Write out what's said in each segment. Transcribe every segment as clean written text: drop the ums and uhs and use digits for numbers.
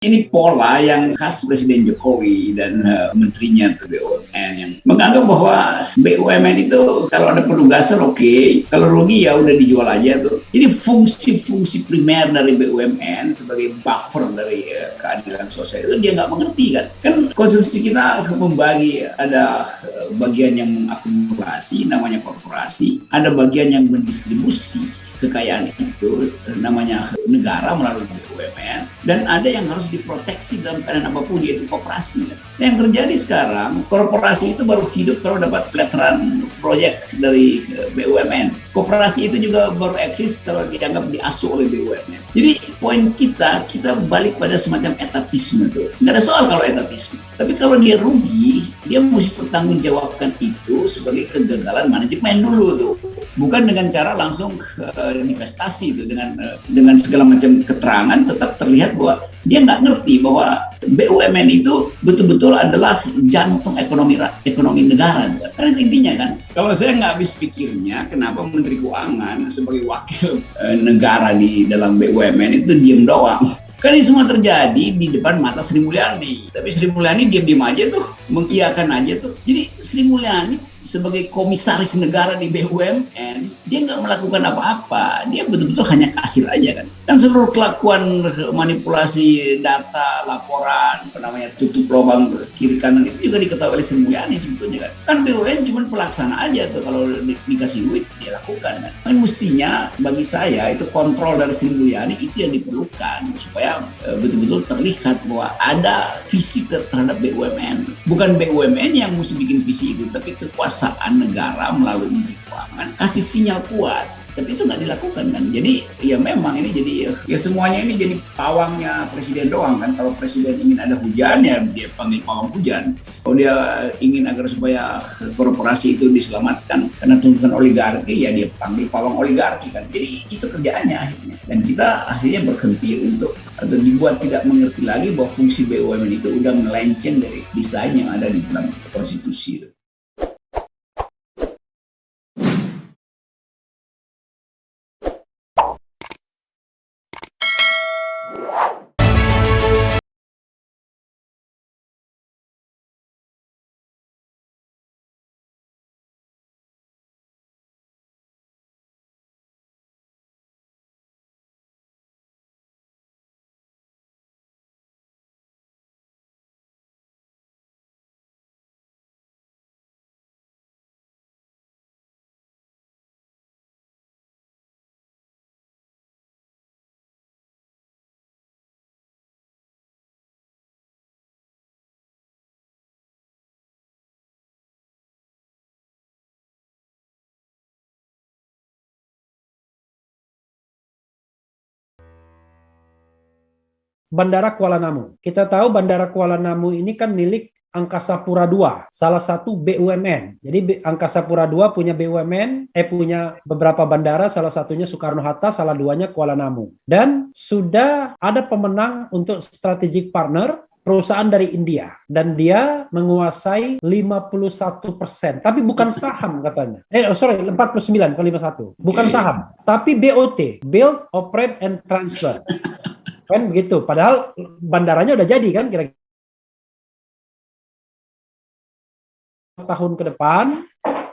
Ini pola yang khas Presiden Jokowi dan menterinya ke BUMN yang menganggap bahwa BUMN itu kalau ada penugasan oke, kalau rugi ya udah dijual aja tuh. Jadi fungsi-fungsi primer dari BUMN sebagai buffer dari keadilan sosial itu dia nggak mengerti kan. Kan konstitusi kita membagi ada bagian yang mengakumulasi namanya korporasi, ada bagian yang mendistribusi kekayaan itu namanya negara melalui BUMN, dan ada yang harus diproteksi dalam keadaan apapun yaitu koperasi. Yang terjadi sekarang, korporasi itu baru hidup kalau dapat peletaran proyek dari BUMN. Koperasi itu juga baru eksis kalau dianggap diasuh oleh BUMN. Jadi poin kita balik pada semacam etatisme tuh. Nggak ada soal kalau etatisme. Tapi kalau dia rugi, dia mesti pertanggungjawabkan itu sebagai kegagalan manajemen dulu tuh. Bukan dengan cara langsung investasi itu dengan segala macam keterangan tetap terlihat bahwa dia nggak ngerti bahwa BUMN itu betul-betul adalah jantung ekonomi negara. Karena itu intinya kan. Kalau saya nggak habis pikirnya kenapa Menteri Keuangan sebagai wakil negara di dalam BUMN itu diem doang. Kan ini semua terjadi di depan mata Sri Mulyani. Tapi Sri Mulyani diam-diam aja tuh, mengiyakan aja tuh. Jadi Sri Mulyani sebagai komisaris negara di BUMN, dia nggak melakukan apa-apa. Dia betul-betul hanya kasir aja kan. Kan seluruh kelakuan manipulasi data, laporan, tutup lubang kiri kanan itu juga diketahui oleh Sri Mulyani sebetulnya kan. Kan BUMN cuma pelaksana aja tuh, kalau dikasih duit dia lakukan kan. Kan mestinya bagi saya itu kontrol dari Sri Mulyani itu yang diperlukan supaya betul-betul terlihat bahwa ada visi terhadap BUMN. Bukan BUMN yang mesti bikin visi itu, tapi kekuasaan negara melalui Menteri Keuangan kasih sinyal kuat. Tapi itu nggak dilakukan kan. Jadi ya memang ini jadi ya semuanya ini jadi pawangnya presiden doang kan. Kalau presiden ingin ada hujan ya dia panggil pawang hujan. Kalau dia ingin agar supaya korporasi itu diselamatkan karena tuntutan oligarki ya dia panggil pawang oligarki kan. Jadi itu kerjaannya akhirnya. Dan kita akhirnya berhenti untuk atau dibuat tidak mengerti lagi bahwa fungsi BUMN itu udah melenceng dari desain yang ada di dalam konstitusi itu. Bandara Kuala Namu. Kita tahu Bandara Kuala Namu ini kan milik Angkasa Pura II, salah satu BUMN. Jadi Angkasa Pura II punya BUMN, punya beberapa bandara, salah satunya Soekarno-Hatta, salah duanya Kuala Namu. Dan sudah ada pemenang untuk strategic partner, perusahaan dari India, dan dia menguasai 51%, tapi bukan saham katanya. 49 ke 51. Bukan saham, tapi BOT, Build, Operate and Transfer. Kan begitu. Padahal bandaranya udah jadi kan kira-kira tahun ke depan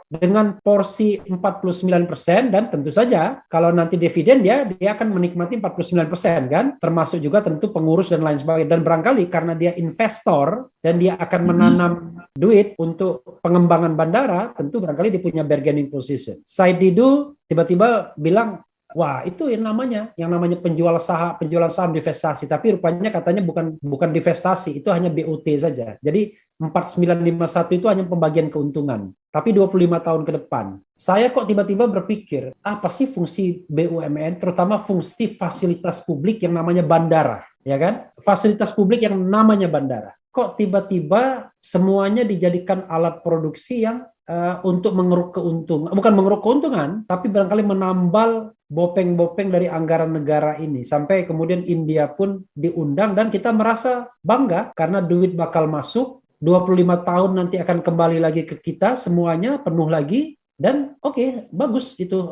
dengan porsi 49%, dan tentu saja kalau nanti dividen dia akan menikmati 49% kan, termasuk juga tentu pengurus dan lain sebagainya. Dan barangkali karena dia investor dan dia akan menanam duit untuk pengembangan bandara, tentu barangkali dia punya bargaining position. Said Didu tiba-tiba bilang, wah, itu yang namanya penjualan saham divestasi, tapi rupanya katanya bukan divestasi, itu hanya BOT saja. Jadi 4951 itu hanya pembagian keuntungan, tapi 25 tahun ke depan. Saya kok tiba-tiba berpikir, apa sih fungsi BUMN, terutama fungsi fasilitas publik yang namanya bandara, ya kan? Fasilitas publik yang namanya bandara. Kok tiba-tiba semuanya dijadikan alat produksi yang untuk mengeruk keuntungan, bukan mengeruk keuntungan, tapi barangkali menambal bopeng-bopeng dari anggaran negara ini, sampai kemudian India pun diundang dan kita merasa bangga karena duit bakal masuk, 25 tahun nanti akan kembali lagi ke kita, semuanya penuh lagi, dan oke, bagus itu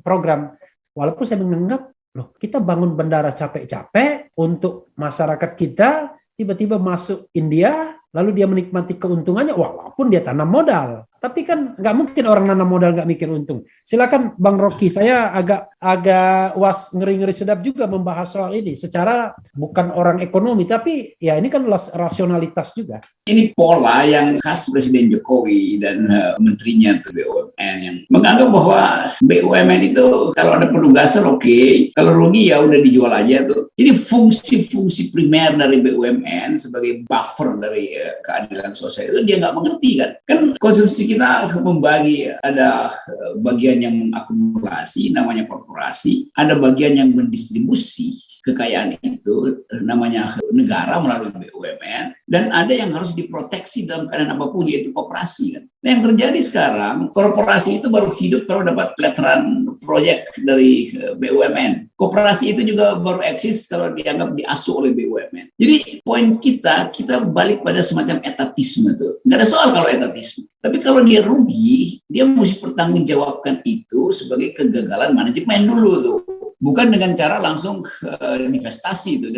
program. Walaupun saya menganggap Loh, kita bangun bandara capek-capek untuk masyarakat kita, tiba-tiba masuk India, lalu dia menikmati keuntungannya, walaupun dia tanam modal. Tapi kan nggak mungkin orang nanam modal nggak mikir untung. Silakan Bang Rocky, saya agak ngeri-ngeri sedap juga membahas soal ini. Secara bukan orang ekonomi, tapi ya ini kan rasionalitas juga. Ini pola yang khas Presiden Jokowi dan menterinya BUMN yang menganggap bahwa BUMN itu kalau ada penugasan oke, kalau rugi ya udah dijual aja tuh. Jadi fungsi-fungsi primer dari BUMN sebagai buffer dari keadilan sosial itu dia nggak mengerti kan. Kan konstitusi kita membagi, ada bagian yang mengakumulasi namanya korporasi, ada bagian yang mendistribusi kekayaan itu namanya negara melalui BUMN, dan ada yang harus diproteksi dalam keadaan apapun yaitu koperasi kan. Nah, yang terjadi sekarang korporasi itu baru hidup kalau dapat peletaran proyek dari BUMN. Koperasi itu juga baru eksis kalau dianggap diasuh oleh BUMN. Jadi poin kita balik pada semacam etatisme tuh. Nggak ada soal kalau etatisme. Tapi kalau dia rugi, dia mesti pertanggungjawabkan itu sebagai kegagalan manajemen dulu tuh. Bukan dengan cara langsung investasi itu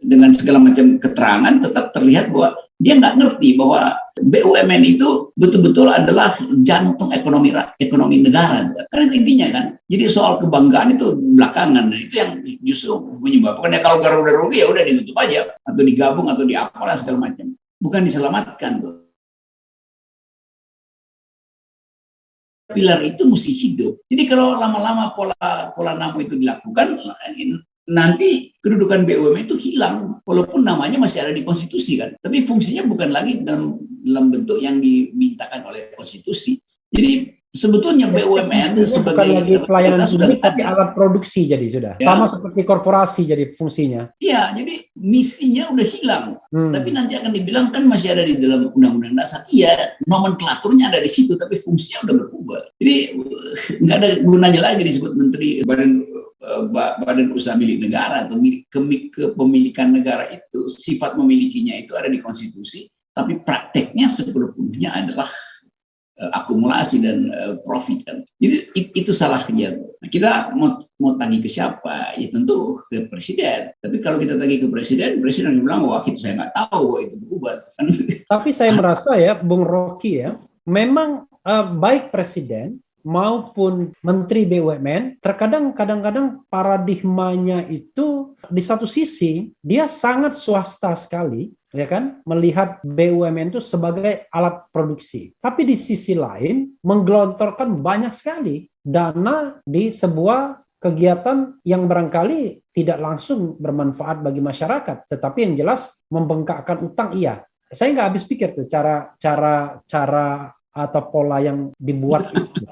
dengan segala macam keterangan, tetap terlihat bahwa dia nggak ngerti bahwa BUMN itu betul-betul adalah jantung ekonomi negara. Karena itu intinya kan. Jadi soal kebanggaan itu belakangan, itu yang justru menyebabkan ya kalau Garuda rugi ya udah ditutup aja atau digabung atau diapalah segala macam. Bukan diselamatkan tuh. Pilar itu mesti hidup. Jadi kalau lama-lama pola namu itu dilakukan, nanti kedudukan BUMN itu hilang, walaupun namanya masih ada di konstitusi kan. Tapi fungsinya bukan lagi dalam bentuk yang dimintakan oleh konstitusi. Jadi sebetulnya BUMN sebagai bukan lagi pelayanan publik, tapi alat produksi jadi sudah. Ya. Sama seperti korporasi jadi fungsinya. Iya, jadi misinya udah hilang. Tapi nanti akan dibilang kan masih ada di dalam Undang-Undang Dasar. Iya, nomenklaturnya ada di situ, tapi fungsinya udah berubah. Jadi nggak ada gunanya lagi disebut menteri badan usaha milik negara atau kepemilikan negara itu. Sifat memilikinya itu ada di konstitusi, tapi prakteknya sepenuhnya adalah akumulasi dan profit kan. Jadi itu salahnya. Nah, kita mau tagih ke siapa? Ya tentu ke presiden. Tapi kalau kita tagih ke presiden bilang wah itu saya nggak tahu bahwa itu berubah. Tapi saya merasa ya, Bung Rocky ya, memang baik presiden maupun Menteri BUMN kadang-kadang paradigmanya itu di satu sisi dia sangat swasta sekali, ya kan, melihat BUMN itu sebagai alat produksi. Tapi di sisi lain menggelontorkan banyak sekali dana di sebuah kegiatan yang barangkali tidak langsung bermanfaat bagi masyarakat, tetapi yang jelas membengkakkan utang iya. Saya nggak habis pikir tuh cara atau pola yang dibuat itu.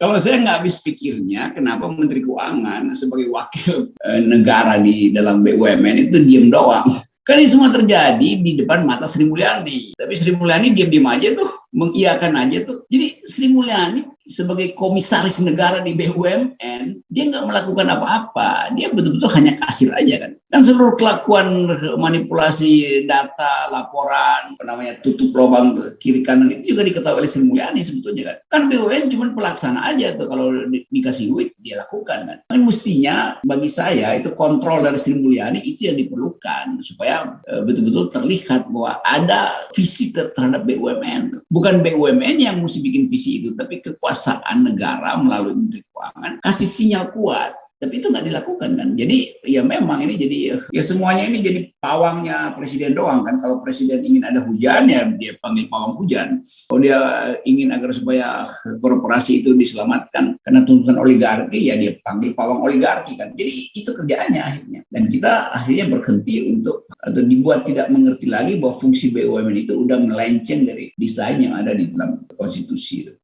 Kalau saya nggak habis pikirnya, kenapa Menteri Keuangan sebagai wakil negara di dalam BUMN itu diem doang? Kan ini semua terjadi di depan mata Sri Mulyani. Tapi Sri Mulyani diam-diam aja tuh, mengiyakan aja tuh. Jadi Sri Mulyani sebagai komisaris negara di BUMN, dia nggak melakukan apa-apa. Dia betul-betul hanya kasir aja kan. Kan seluruh kelakuan manipulasi data, laporan, tutup lubang kiri kanan itu juga diketahui oleh Sri Mulyani sebetulnya kan. Kan BUMN cuma pelaksana aja tuh, kalau dikasih duit dia lakukan kan. Kan mestinya bagi saya itu kontrol dari Sri Mulyani itu yang diperlukan supaya betul-betul terlihat bahwa ada visi terhadap BUMN. Bukan BUMN yang mesti bikin visi itu, tapi kekuasaan negara melalui Menteri Keuangan kasih sinyal kuat. Tapi itu nggak dilakukan kan. Jadi ya memang ini jadi ya semuanya ini jadi pawangnya presiden doang kan. Kalau presiden ingin ada hujan ya dia panggil pawang hujan. Kalau dia ingin agar supaya korporasi itu diselamatkan karena tuntutan oligarki ya dia panggil pawang oligarki kan. Jadi itu kerjaannya akhirnya. Dan kita akhirnya berhenti untuk atau dibuat tidak mengerti lagi bahwa fungsi BUMN itu udah melenceng dari desain yang ada di dalam konstitusi itu.